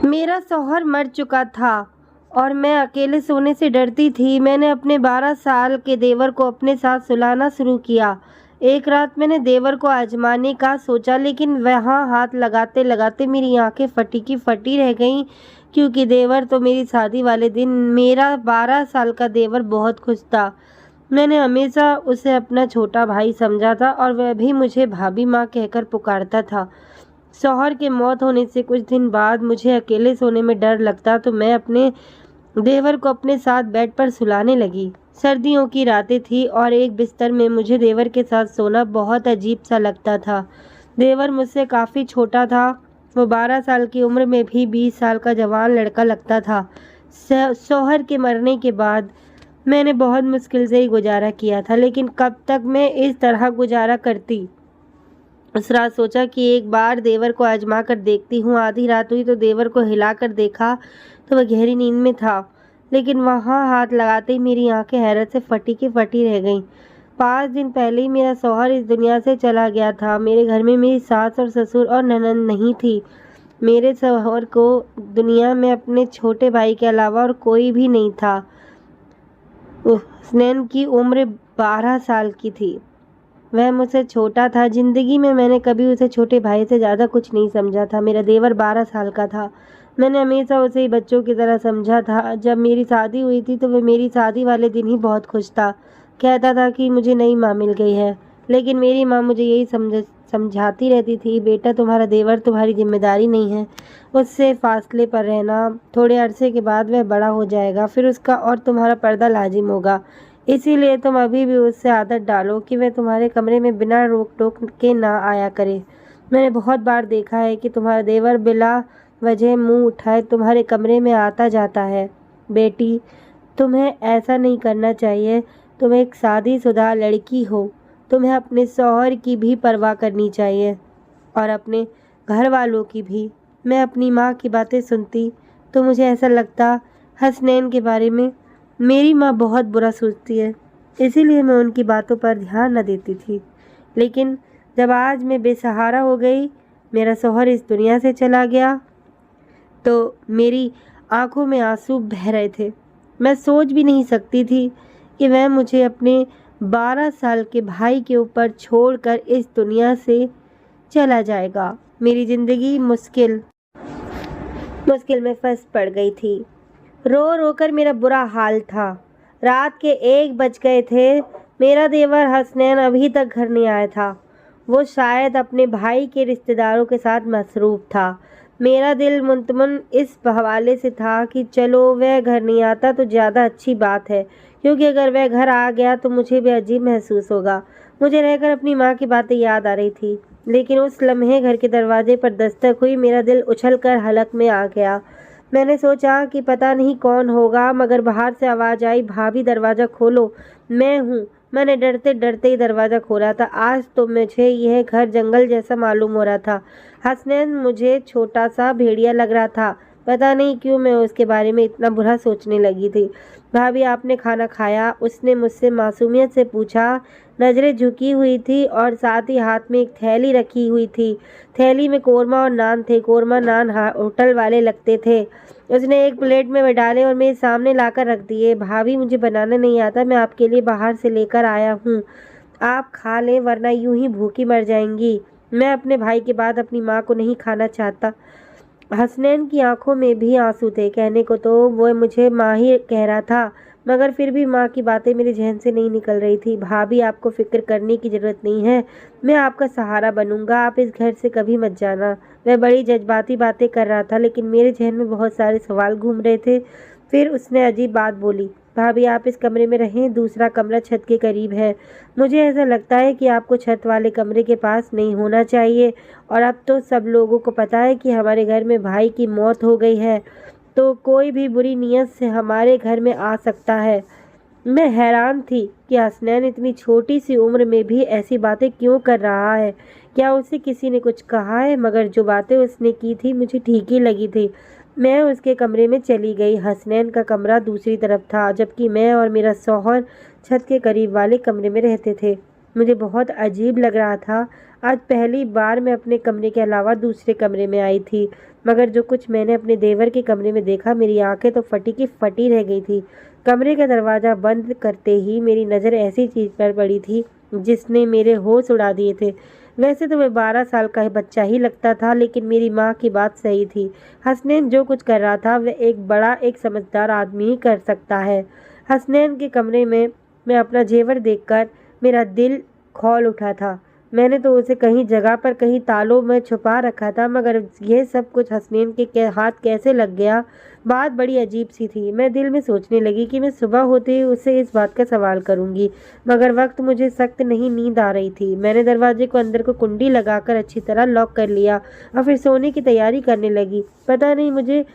मेरा शौहर मर चुका था और मैं अकेले सोने से डरती थी। मैंने अपने 12 साल के देवर को अपने साथ सुलाना शुरू किया। एक रात मैंने देवर को आजमाने का सोचा, लेकिन वहाँ हाथ लगाते लगाते मेरी आंखें फटी की फटी रह गईं, क्योंकि देवर तो मेरी शादी वाले दिन, मेरा 12 साल का देवर, बहुत खुश था। मैंने हमेशा उसे अपना छोटा भाई समझा था और वह भी मुझे भाभी माँ कहकर पुकारता था। शौहर के मौत होने से कुछ दिन बाद मुझे अकेले सोने में डर लगता, तो मैं अपने देवर को अपने साथ बेड पर सुलाने लगी। सर्दियों की रातें थी और एक बिस्तर में मुझे देवर के साथ सोना बहुत अजीब सा लगता था। देवर मुझसे काफ़ी छोटा था। वो 12 साल की उम्र में भी 20 साल का जवान लड़का लगता था। शौहर के मरने के बाद मैंने बहुत मुश्किल से ही गुजारा किया था, लेकिन कब तक मैं इस तरह गुजारा करती। उस रात सोचा कि एक बार देवर को आजमा कर देखती हूँ। आधी रात हुई तो देवर को हिलाकर देखा तो वह गहरी नींद में था, लेकिन वहाँ हाथ लगाते ही मेरी आंखें हैरत से फटी की फटी रह गईं। 5 दिन पहले ही मेरा शौहर इस दुनिया से चला गया था। मेरे घर में मेरी सास और ससुर और ननद नहीं थी। मेरे शौहर को दुनिया में अपने छोटे भाई के अलावा और कोई भी नहीं था। हसनैन की उम्र 12 साल की थी। वह मुझसे छोटा था। जिंदगी में मैंने कभी उसे छोटे भाई से ज़्यादा कुछ नहीं समझा था। मेरा देवर 12 साल का था। मैंने हमेशा उसे ही बच्चों की तरह समझा था। जब मेरी शादी हुई थी तो वह मेरी शादी वाले दिन ही बहुत खुश था। कहता था कि मुझे नई माँ मिल गई है। लेकिन मेरी माँ मुझे यही समझाती रहती थी, बेटा तुम्हारा देवर तुम्हारी जिम्मेदारी नहीं है, उससे फासले पर रहना। थोड़े अरसे के बाद वह बड़ा हो जाएगा, फिर उसका और तुम्हारा पर्दा लाजिम होगा। इसीलिए तुम अभी भी उससे आदत डालो कि वह तुम्हारे कमरे में बिना रोक टोक के ना आया करे। मैंने बहुत बार देखा है कि तुम्हारा देवर बिला वजह मुंह उठाए तुम्हारे कमरे में आता जाता है। बेटी, तुम्हें ऐसा नहीं करना चाहिए। तुम एक शादीशुदा लड़की हो। तुम्हें अपने शौहर की भी परवाह करनी चाहिए और अपने घर वालों की भी। मैं अपनी माँ की बातें सुनती तो मुझे ऐसा लगता हसनैन के बारे में मेरी माँ बहुत बुरा सोचती है, इसीलिए मैं उनकी बातों पर ध्यान न देती थी। लेकिन जब आज मैं बेसहारा हो गई, मेरा शौहर इस दुनिया से चला गया, तो मेरी आंखों में आंसू बह रहे थे। मैं सोच भी नहीं सकती थी कि वह मुझे अपने 12 साल के भाई के ऊपर छोड़कर इस दुनिया से चला जाएगा। मेरी ज़िंदगी मुश्किल में फंस पड़ गई थी। रो रो कर मेरा बुरा हाल था। रात के 1 बज गए थे। मेरा देवर हसनैन अभी तक घर नहीं आया था। वो शायद अपने भाई के रिश्तेदारों के साथ मसरूफ़ था। मेरा दिल मुतमन इस हवाले से था कि चलो वह घर नहीं आता तो ज़्यादा अच्छी बात है, क्योंकि अगर वह घर आ गया तो मुझे भी अजीब महसूस होगा। मुझे रहकर अपनी माँ की बातें याद आ रही थी, लेकिन उस लम्हे घर के दरवाजे पर दस्तक हुई। मेरा दिल उछल कर हलक में आ गया। मैंने सोचा कि पता नहीं कौन होगा, मगर बाहर से आवाज़ आई, भाभी दरवाज़ा खोलो। मैं हूँ। मैंने डरते डरते ही दरवाज़ा खोला था। आज तो मुझे यह घर जंगल जैसा मालूम हो रहा था। हसनैन मुझे छोटा सा भेड़िया लग रहा था। पता नहीं क्यों मैं उसके बारे में इतना बुरा सोचने लगी थी। भाभी आपने खाना खाया? उसने मुझसे मासूमियत से पूछा। नज़रें झुकी हुई थी और साथ ही हाथ में एक थैली रखी हुई थी। थैली में कोरमा और नान थे। कोरमा नान होटल वाले लगते थे। उसने एक प्लेट में वे डाले और मेरे सामने लाकर रख दिए। भाभी मुझे बनाना नहीं आता, मैं आपके लिए बाहर से लेकर आया हूँ, आप खा लें वरना यूं ही भूखी मर जाएंगी। मैं अपने भाई के बाद अपनी माँ को नहीं खाना चाहता। हसनैन की आंखों में भी आंसू थे। कहने को तो वो मुझे माँ ही कह रहा था, मगर फिर भी माँ की बातें मेरे जहन से नहीं निकल रही थी। भाभी आपको फिक्र करने की ज़रूरत नहीं है, मैं आपका सहारा बनूंगा, आप इस घर से कभी मत जाना। वह बड़ी जज्बाती बातें कर रहा था, लेकिन मेरे जहन में बहुत सारे सवाल घूम रहे थे। फिर उसने अजीब बात बोली, भाभी आप इस कमरे में रहें, दूसरा कमरा छत के करीब है। मुझे ऐसा लगता है कि आपको छत वाले कमरे के पास नहीं होना चाहिए। और अब तो सब लोगों को पता है कि हमारे घर में भाई की मौत हो गई है, तो कोई भी बुरी नीयत से हमारे घर में आ सकता है। मैं हैरान थी कि हसनैन इतनी छोटी सी उम्र में भी ऐसी बातें क्यों कर रहा है। क्या उसे किसी ने कुछ कहा है? मगर जो बातें उसने की थी मुझे ठीक ही लगी थी। मैं उसके कमरे में चली गई। हसनैन का कमरा दूसरी तरफ था, जबकि मैं और मेरा शौहर छत के करीब वाले कमरे में रहते थे। मुझे बहुत अजीब लग रहा था। आज पहली बार मैं अपने कमरे के अलावा दूसरे कमरे में आई थी। मगर जो कुछ मैंने अपने देवर के कमरे में देखा, मेरी आंखें तो फटी की फटी रह गई थी। कमरे का दरवाज़ा बंद करते ही मेरी नज़र ऐसी चीज़ पर पड़ी थी जिसने मेरे होश उड़ा दिए थे। वैसे तो मैं 12 साल का बच्चा ही लगता था, लेकिन मेरी माँ की बात सही थी। हसनैन जो कुछ कर रहा था वह एक समझदार आदमी ही कर सकता है। हसनैन के कमरे में मैं अपना जेवर देखकर मेरा दिल खौल उठा था। मैंने तो उसे कहीं जगह पर कहीं तालों में छुपा रखा था, मगर यह सब कुछ हसनैन के हाथ कैसे लग गया, बात बड़ी अजीब सी थी। मैं दिल में सोचने लगी कि मैं सुबह होते ही उससे इस बात का सवाल करूंगी, मगर वक्त मुझे सख्त नहीं नींद आ रही थी। मैंने दरवाजे को अंदर को कुंडी लगाकर अच्छी तरह लॉक कर लिया और फिर सोने की तैयारी करने लगी। पता नहीं मुझे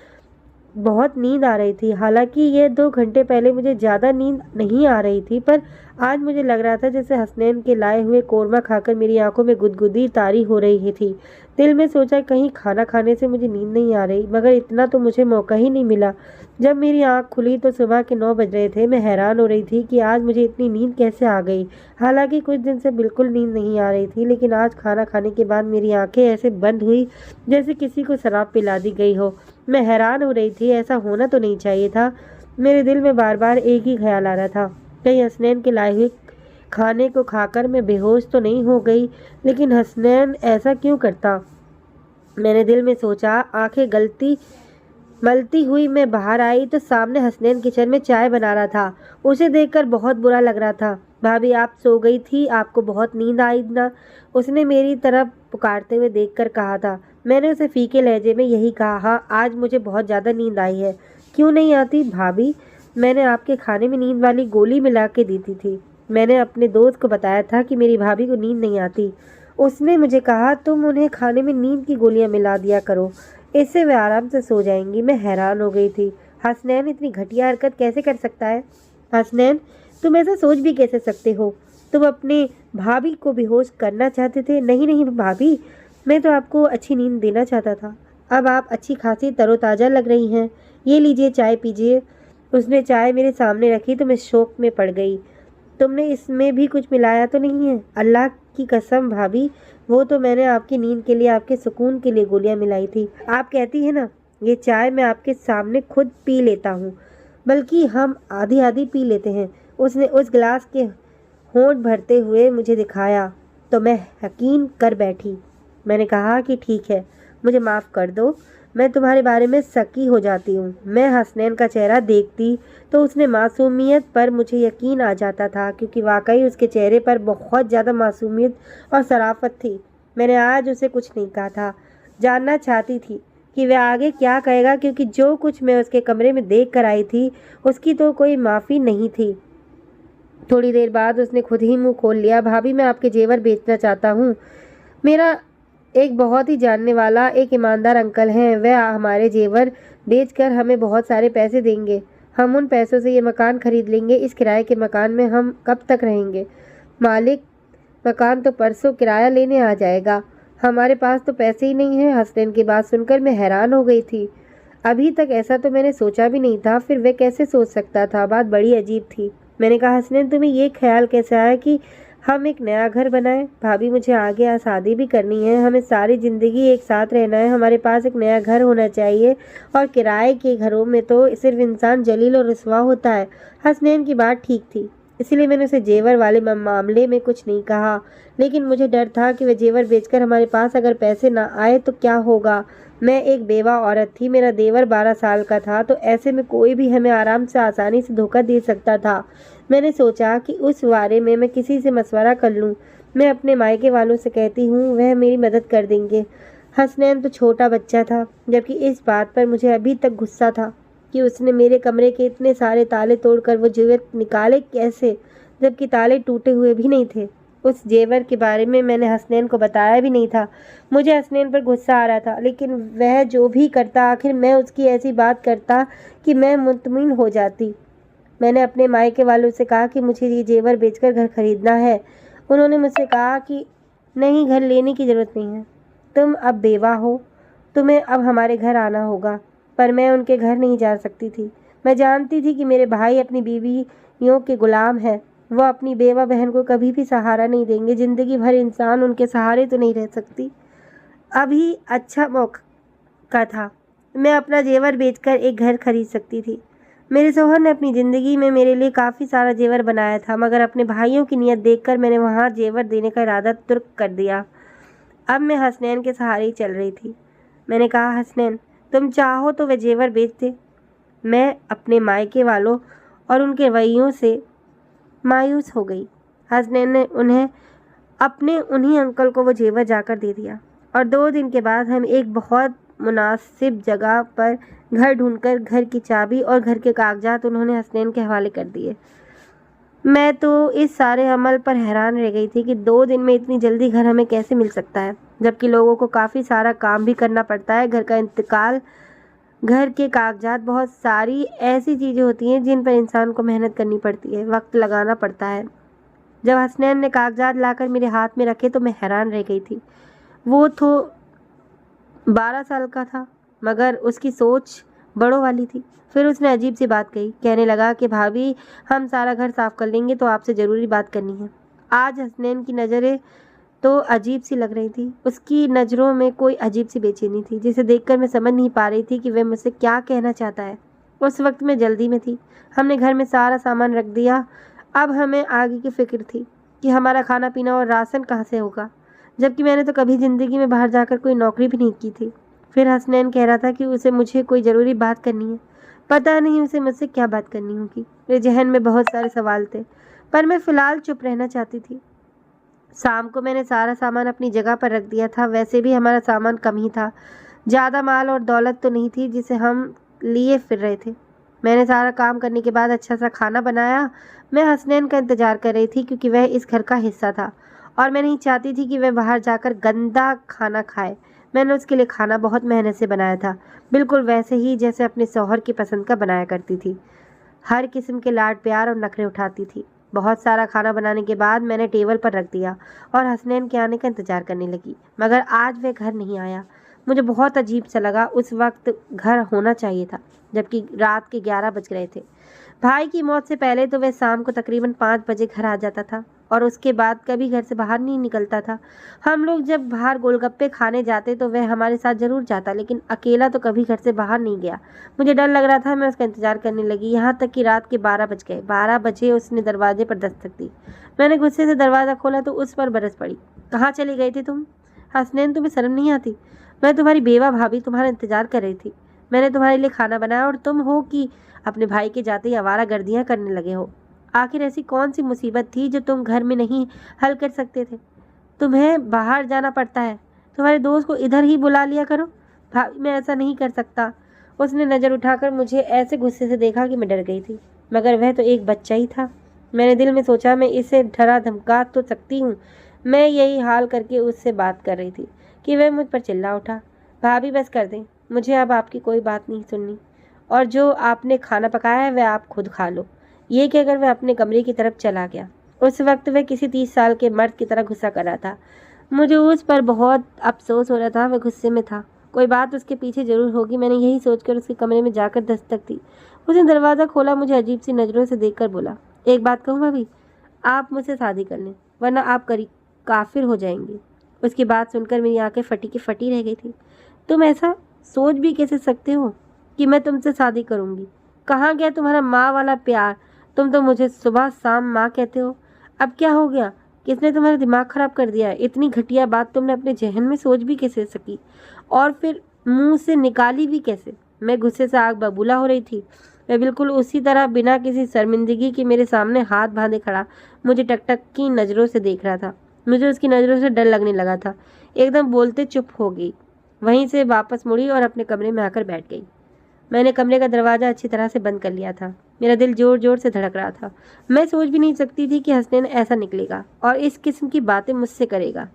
बहुत नींद आ रही थी। हालांकि ये 2 घंटे पहले मुझे ज़्यादा नींद नहीं आ रही थी, पर आज मुझे लग रहा था जैसे हसनैन के लाए हुए कोरमा खाकर मेरी आंखों में गुदगुदी तारी हो रही थी। दिल में सोचा कहीं खाना खाने से मुझे नींद नहीं आ रही, मगर इतना तो मुझे मौका ही नहीं मिला। जब मेरी आंख खुली तो सुबह के 9 बज रहे थे। मैं हैरान हो रही थी कि आज मुझे इतनी नींद कैसे आ गई। हालांकि कुछ दिन से बिल्कुल नींद नहीं आ रही थी, लेकिन आज खाना खाने के बाद मेरी आंखें ऐसे बंद हुई जैसे किसी को शराब पिला दी गई हो। मैं हैरान हो रही थी, ऐसा होना तो नहीं चाहिए था। मेरे दिल में बार बार एक ही ख्याल आ रहा था, कहीं हसनैन के लाए हुए खाने को खाकर मैं बेहोश तो नहीं हो गई। लेकिन हसनैन ऐसा क्यों करता, मैंने दिल में सोचा। आंखें मलती हुई मैं बाहर आई तो सामने हसनैन किचन में चाय बना रहा था। उसे देखकर बहुत बुरा लग रहा था। भाभी, आप सो गई थी, आपको बहुत नींद आई ना? उसने मेरी तरफ पुकारते हुए देखकर कहा था। मैंने उसे फीके लहजे में यही कहा, हाँ आज मुझे बहुत ज़्यादा नींद आई है। क्यों नहीं आती भाभी? मैंने आपके खाने में नींद वाली गोली मिला के दी थी। मैंने अपने दोस्त को बताया था कि मेरी भाभी को नींद नहीं आती। उसने मुझे कहा तुम उन्हें खाने में नींद की गोलियां मिला दिया करो, इससे वे आराम से सो जाएंगी। मैं हैरान हो गई थी। हसनैन इतनी घटिया हरकत कैसे कर सकता है? हसनैन, तुम ऐसा सोच भी कैसे सकते हो? तुम अपने भाभी को बेहोश करना चाहते थे? नहीं नहीं भाभी, मैं तो आपको अच्छी नींद देना चाहता था। अब आप अच्छी खासी तरोताज़ा लग रही हैं। ये लीजिए चाय पीजिए। उसने चाय मेरे सामने रखी तो मैं शौक में पड़ गई। तुमने इसमें भी कुछ मिलाया तो नहीं है? अल्लाह की कसम भाभी, वो तो मैंने आपकी नींद के लिए, आपके सुकून के लिए गोलियां मिलाई थी। आप कहती है ना, ये चाय मैं आपके सामने खुद पी लेता हूँ, बल्कि हम आधी आधी पी लेते हैं। उसने उस गिलास के होंठ भरते हुए मुझे दिखाया तो मैं यकीन कर बैठी। मैंने कहा कि ठीक है, मुझे माफ़ कर दो, मैं तुम्हारे बारे में शकी हो जाती हूँ। मैं हसनैन का चेहरा देखती तो उसने मासूमियत पर मुझे यकीन आ जाता था, क्योंकि वाकई उसके चेहरे पर बहुत ज़्यादा मासूमियत और शराफत थी। मैंने आज उसे कुछ नहीं कहा था। जानना चाहती थी कि वह आगे क्या कहेगा, क्योंकि जो कुछ मैं उसके कमरे में देख कर आई थी उसकी तो कोई माफ़ी नहीं थी। थोड़ी देर बाद उसने खुद ही मुंह खोल लिया। भाभी, मैं आपके जेवर बेचना चाहता हूँ। मेरा एक बहुत ही जानने वाला एक ईमानदार अंकल हैं, वह हमारे जेवर बेचकर हमें बहुत सारे पैसे देंगे। हम उन पैसों से ये मकान खरीद लेंगे। इस किराए के मकान में हम कब तक रहेंगे? मालिक मकान तो परसों किराया लेने आ जाएगा। हमारे पास तो पैसे ही नहीं हैं। हसनैन की बात सुनकर मैं हैरान हो गई थी। अभी तक ऐसा तो मैंने सोचा भी नहीं था, फिर वह कैसे सोच सकता था? बात बड़ी अजीब थी। मैंने कहा, हसनैन तुम्हें ये ख्याल कैसे आया कि हम एक नया घर बनाएं? भाभी, मुझे आगे शादी भी करनी है, हमें सारी ज़िंदगी एक साथ रहना है। हमारे पास एक नया घर होना चाहिए, और किराए के घरों में तो सिर्फ इंसान जलील और रुसवा होता है। हसनैन की बात ठीक थी, इसलिए मैंने उसे जेवर वाले मामले में कुछ नहीं कहा। लेकिन मुझे डर था कि वह जेवर बेचकर हमारे पास अगर पैसे ना आए तो क्या होगा। मैं एक बेवा औरत थी, मेरा देवर 12 साल का था, तो ऐसे में कोई भी हमें आराम से आसानी से धोखा दे सकता था। मैंने सोचा कि उस बारे में मैं किसी से मशवरा कर लूँ। मैं अपने मायके वालों से कहती हूँ, वह मेरी मदद कर देंगे। हसनैन तो छोटा बच्चा था, जबकि इस बात पर मुझे अभी तक गुस्सा था कि उसने मेरे कमरे के इतने सारे ताले तोड़कर वो जेवर निकाले कैसे, जबकि ताले टूटे हुए भी नहीं थे। उस जेवर के बारे में मैंने हसनैन को बताया भी नहीं था। मुझे हसनैन पर गुस्सा आ रहा था, लेकिन वह जो भी करता, आखिर मैं उसकी ऐसी बात करता कि मैं मुतमिन हो जाती। मैंने अपने मायके वालों से कहा कि मुझे ये जेवर बेचकर घर खरीदना है। उन्होंने मुझसे कहा कि नहीं, घर लेने की ज़रूरत नहीं है, तुम अब बेवा हो, तुम्हें अब हमारे घर आना होगा। पर मैं उनके घर नहीं जा सकती थी। मैं जानती थी कि मेरे भाई अपनी बीवियों के गुलाम हैं। वह अपनी बेवा बहन को कभी भी सहारा नहीं देंगे। ज़िंदगी भर इंसान उनके सहारे तो नहीं रह सकती। अभी अच्छा मौका का था। मैं अपना जेवर बेचकर एक घर खरीद सकती थी। मेरे शौहर ने अपनी ज़िंदगी में मेरे लिए काफ़ी सारा जेवर बनाया था, मगर अपने भाइयों की नीयत देखकर मैंने वहाँ जेवर देने का इरादा तुर्क कर दिया। अब मैं हसनैन के सहारे ही चल रही थी। मैंने कहा, हसनैन, तुम चाहो तो वह जेवर बेच दे। मैं अपने मायके वालों और उनके रवैयों से मायूस हो गई। हसनैन ने अपने उन्हीं अंकल को वो जेवर जाकर दे दिया और 2 दिन के बाद हम एक बहुत मुनासिब जगह पर घर ढूंढकर घर की चाबी और घर के कागजात उन्होंने हसनैन के हवाले कर दिए। मैं तो इस सारे अमल पर हैरान रह गई थी कि 2 दिन में इतनी जल्दी घर हमें कैसे मिल सकता है, जबकि लोगों को काफ़ी सारा काम भी करना पड़ता है। घर का इंतकाल, घर के कागजात, बहुत सारी ऐसी चीज़ें होती हैं जिन पर इंसान को मेहनत करनी पड़ती है, वक्त लगाना पड़ता है। जब हसनैन ने कागजात लाकर मेरे हाथ में रखे तो मैं हैरान रह गई थी। वो तो 12 साल का था, मगर उसकी सोच बड़ों वाली थी। फिर उसने अजीब सी बात कही। कहने लगा कि भाभी, हम सारा घर साफ कर लेंगे, तो आपसे ज़रूरी बात करनी है। आज हसनैन की नज़रें तो अजीब सी लग रही थी। उसकी नज़रों में कोई अजीब सी बेचैनी थी, जिसे देखकर मैं समझ नहीं पा रही थी कि वह मुझसे क्या कहना चाहता है। उस वक्त मैं जल्दी में थी। हमने घर में सारा सामान रख दिया। अब हमें आगे की फ़िक्र थी कि हमारा खाना पीना और राशन कहाँ से होगा, जबकि मैंने तो कभी ज़िंदगी में बाहर जाकर कोई नौकरी भी नहीं की थी। फिर हसनैन कह रहा था कि उसे मुझे कोई ज़रूरी बात करनी है। पता नहीं उसे मुझसे क्या बात करनी होगी। मेरे जहन में बहुत सारे सवाल थे, पर मैं फ़िलहाल चुप रहना चाहती थी। शाम को मैंने सारा सामान अपनी जगह पर रख दिया था। वैसे भी हमारा सामान कम ही था, ज़्यादा माल और दौलत तो नहीं थी जिसे हम लिए फिर रहे थे। मैंने सारा काम करने के बाद अच्छा सा खाना बनाया। मैं हसनैन का इंतज़ार कर रही थी, क्योंकि वह इस घर का हिस्सा था और मैं नहीं चाहती थी कि वह बाहर जाकर गंदा खाना खाए। मैंने उसके लिए खाना बहुत मेहनत से बनाया था, बिल्कुल वैसे ही जैसे अपने शौहर की पसंद का बनाया करती थी। हर किस्म के लाड प्यार और नखरे उठाती थी। बहुत सारा खाना बनाने के बाद मैंने टेबल पर रख दिया और हसनैन के आने का इंतज़ार करने लगी, मगर आज वह घर नहीं आया। मुझे बहुत अजीब सा लगा। उस वक्त घर होना चाहिए था, जबकि रात के 11 बज रहे थे। भाई की मौत से पहले तो वह शाम को तकरीबन 5 बजे घर आ जाता था और उसके बाद कभी घर से बाहर नहीं निकलता था। हम लोग जब बाहर गोलगप्पे खाने जाते तो वह हमारे साथ ज़रूर जाता, लेकिन अकेला तो कभी घर से बाहर नहीं गया। मुझे डर लग रहा था। मैं उसका इंतज़ार करने लगी, यहाँ तक कि रात के 12 बज गए। 12 बजे उसने दरवाजे पर दस्तक दी। मैंने गुस्से से दरवाज़ा खोला तो उस पर बरस पड़ी। कहाँ चली गई थी तुम? हसनैन, तुम्हें शर्म नहीं आती? मैं तुम्हारी बेवा भाभी तुम्हारा इंतज़ार कर रही थी। मैंने तुम्हारे लिए खाना बनाया और तुम हो कि अपने भाई के जाते ही आवारागर्दियाँ करने लगे हो। आखिर ऐसी कौन सी मुसीबत थी जो तुम घर में नहीं हल कर सकते थे? तुम्हें बाहर जाना पड़ता है। तुम्हारे दोस्त को इधर ही बुला लिया करो। भाभी, मैं ऐसा नहीं कर सकता। उसने नज़र उठाकर मुझे ऐसे गुस्से से देखा कि मैं डर गई थी, मगर वह तो एक बच्चा ही था। मैंने दिल में सोचा, मैं इसे डरा धमका तो सकती हूँ। मैं यही हाल करके उससे बात कर रही थी कि वह मुझ पर चिल्ला उठा। भाभी, बस कर दें, मुझे अब आपकी कोई बात नहीं सुननी, और जो आपने खाना पकाया है वह आप खुद खा लो। ये कहकर वह अपने कमरे की तरफ चला गया। उस वक्त वह किसी 30 साल के मर्द की तरह गुस्सा कर रहा था। मुझे उस पर बहुत अफसोस हो रहा था। वह गुस्से में था, कोई बात उसके पीछे ज़रूर होगी। मैंने यही सोचकर उसके कमरे में जाकर दस्तक दी। उसने दरवाज़ा खोला, मुझे अजीब सी नज़रों से देखकर बोला, एक बात कहूँ भाभी, आप मुझसे शादी कर लें, वरना आप काफिर हो जाएंगी। उसकी बात सुनकर मेरी आंखें फटी की फटी रह गई थी। तुम ऐसा सोच भी कैसे सकते हो कि मैं तुमसे शादी करूँगी? कहाँ गया तुम्हारा माँ वाला प्यार? तुम तो मुझे सुबह शाम माँ कहते हो। अब क्या हो गया? किसने तुम्हारा दिमाग ख़राब कर दिया? इतनी घटिया बात तुमने अपने जहन में सोच भी कैसे सकी, और फिर मुंह से निकाली भी कैसे? मैं गुस्से से आग बबूला हो रही थी। मैं बिल्कुल उसी तरह बिना किसी शर्मिंदगी के मेरे सामने हाथ बांधे खड़ा मुझे टकटक की नज़रों से देख रहा था। मुझे उसकी नज़रों से डर लगने लगा था। एकदम बोलते चुप हो गई, वहीं से वापस मुड़ी और अपने कमरे में आकर बैठ गई। मैंने कमरे का दरवाज़ा अच्छी तरह से बंद कर लिया था। मेरा दिल ज़ोर ज़ोर से धड़क रहा था। मैं सोच भी नहीं सकती थी कि हसनैन ऐसा निकलेगा और इस किस्म की बातें मुझसे करेगा।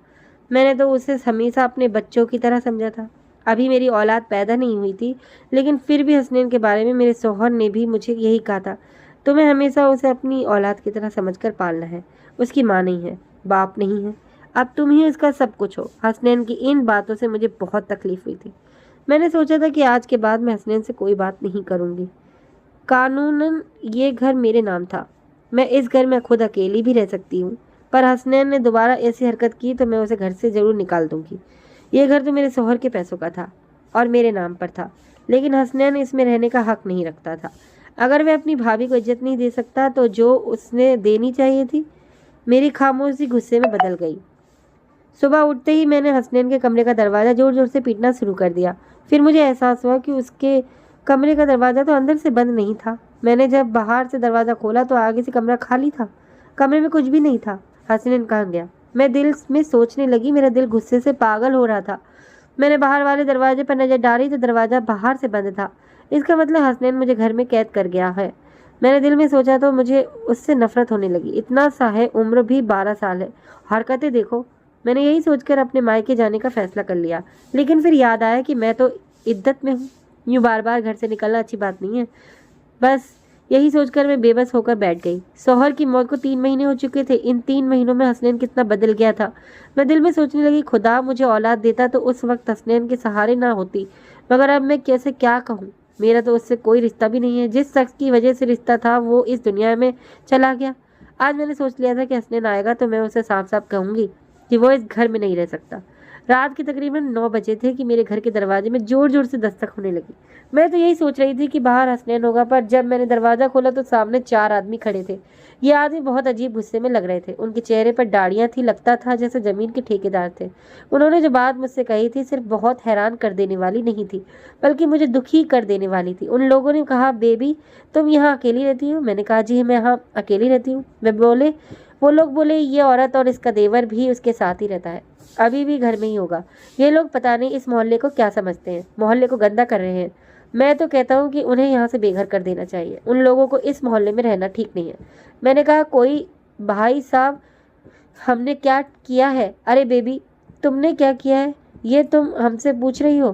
मैंने तो उसे हमेशा अपने बच्चों की तरह समझा था। अभी मेरी औलाद पैदा नहीं हुई थी, लेकिन फिर भी हसनैन के बारे में मेरे शौहर ने भी मुझे यही कहा था, तुम्हें हमेशा उसे अपनी औलाद की तरह समझकर पालना है। उसकी माँ नहीं है, बाप नहीं है, अब तुम ही उसका सब कुछ हो। हसनैन की इन बातों से मुझे बहुत तकलीफ हुई थी। मैंने सोचा था कि आज के बाद मैं हसनैन से कोई बात नहीं करूँगी। कानूनन ये घर मेरे नाम था। मैं इस घर में खुद अकेली भी रह सकती हूँ, पर हसनैन ने दोबारा ऐसी हरकत की तो मैं उसे घर से ज़रूर निकाल दूँगी। ये घर तो मेरे शौहर के पैसों का था। और मेरे नाम पर था, लेकिन हसनैन इसमें रहने का हक नहीं रखता था। अगर वह अपनी भाभी को इज्जत नहीं दे सकता तो जो उसने देनी चाहिए थी। मेरी खामोशी गुस्से में बदल गई। सुबह उठते ही मैंने हसनैन के कमरे का दरवाज़ा ज़ोर ज़ोर से पीटना शुरू कर दिया। फिर मुझे एहसास हुआ कि उसके कमरे का दरवाज़ा तो अंदर से बंद नहीं था। मैंने जब बाहर से दरवाज़ा खोला तो आगे से कमरा खाली था। कमरे में कुछ भी नहीं था। हसनैन कहाँ गया? मैं दिल में सोचने लगी। मेरा दिल गुस्से से पागल हो रहा था। मैंने बाहर वाले दरवाजे पर नज़र डाली तो दरवाज़ा बाहर से बंद था। इसका मतलब हसनैन मुझे घर में कैद कर गया है। मैंने दिल में सोचा तो मुझे उससे नफरत होने लगी। इतना सा है, उम्र भी 12 साल है, हरकतें देखो। मैंने यही सोचकर अपने मायके जाने का फैसला कर लिया, लेकिन फिर याद आया कि मैं तो इद्दत में हूँ। यूँ बार बार घर से निकलना अच्छी बात नहीं है। बस यही सोचकर मैं बेबस होकर बैठ गई। शौहर की मौत को 3 महीने हो चुके थे। इन 3 महीनों में हसनैन कितना बदल गया था। मैं दिल में सोचने लगी, खुदा मुझे औलाद देता तो उस वक्त हसनैन के सहारे ना होती। मगर अब मैं कैसे क्या कहूँ? मेरा तो उससे कोई रिश्ता भी नहीं है। जिस शख्स की वजह से रिश्ता था वो इस दुनिया में चला गया। आज मैंने सोच लिया था कि हसनैन आएगा तो मैं उसे साफ साफ कहूँगी कि वो इस घर में नहीं रह सकता। रात के तकरीबन 9 बजे थे कि मेरे घर के दरवाजे में जोर जोर से दस्तक होने लगी। मैं तो यही सोच रही थी कि बाहर हसनैन होगा, पर जब मैंने दरवाज़ा खोला तो सामने 4 आदमी खड़े थे। ये आदमी बहुत अजीब गुस्से में लग रहे थे। उनके चेहरे पर दाढ़ियाँ थी, लगता था जैसे ज़मीन के ठेकेदार थे। उन्होंने जो बात मुझसे कही थी सिर्फ बहुत हैरान कर देने वाली नहीं थी, बल्कि मुझे दुखी कर देने वाली थी। उन लोगों ने कहा, बेबी तुम यहाँ अकेली रहती हो? मैंने कहा, जी मैं यहाँ अकेली रहती हूँ। वो लोग बोले, ये औरत और इसका देवर भी उसके साथ ही रहता है, अभी भी घर में ही होगा। ये लोग पता नहीं इस मोहल्ले को क्या समझते हैं, मोहल्ले को गंदा कर रहे हैं। मैं तो कहता हूँ कि उन्हें यहाँ से बेघर कर देना चाहिए। उन लोगों को इस मोहल्ले में रहना ठीक नहीं है। मैंने कहा, कोई भाई साहब हमने क्या किया है? अरे बेबी तुमने क्या किया है ये तुम हमसे पूछ रही हो?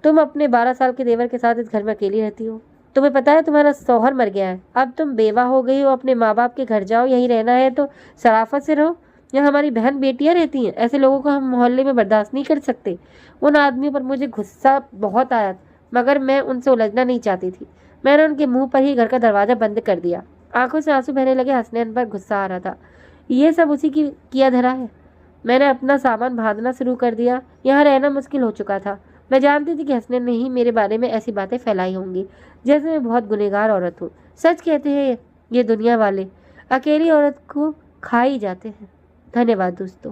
तुम अपने 12 साल के देवर के साथ इस घर में अकेली रहती हो। तुम्हें पता है तुम्हारा शौहर मर गया है, अब तुम बेवा हो गई हो। अपने माँ बाप के घर जाओ, यहीं रहना है तो शराफत से रहो। यहाँ हमारी बहन बेटियाँ रहती हैं, ऐसे लोगों को हम मोहल्ले में बर्दाश्त नहीं कर सकते। उन आदमियों पर मुझे गुस्सा बहुत आया, मगर मैं उनसे उलझना नहीं चाहती थी। मैंने उनके मुंह पर ही घर का दरवाज़ा बंद कर दिया। आंखों से आंसू बहने लगे। हसनैन पर गुस्सा आ रहा था। ये सब उसी की किया धरा है। मैंने अपना सामान बांधना शुरू कर दिया। यहाँ रहना मुश्किल हो चुका था। मैं जानती थी कि हसनैन ने ही मेरे बारे में ऐसी बातें फैलाई होंगी, जैसे मैं बहुत गुनहगार औरत हूँ। सच कहते हैं ये दुनिया वाले, अकेली औरत को खा ही जाते हैं। धन्यवाद दोस्तों।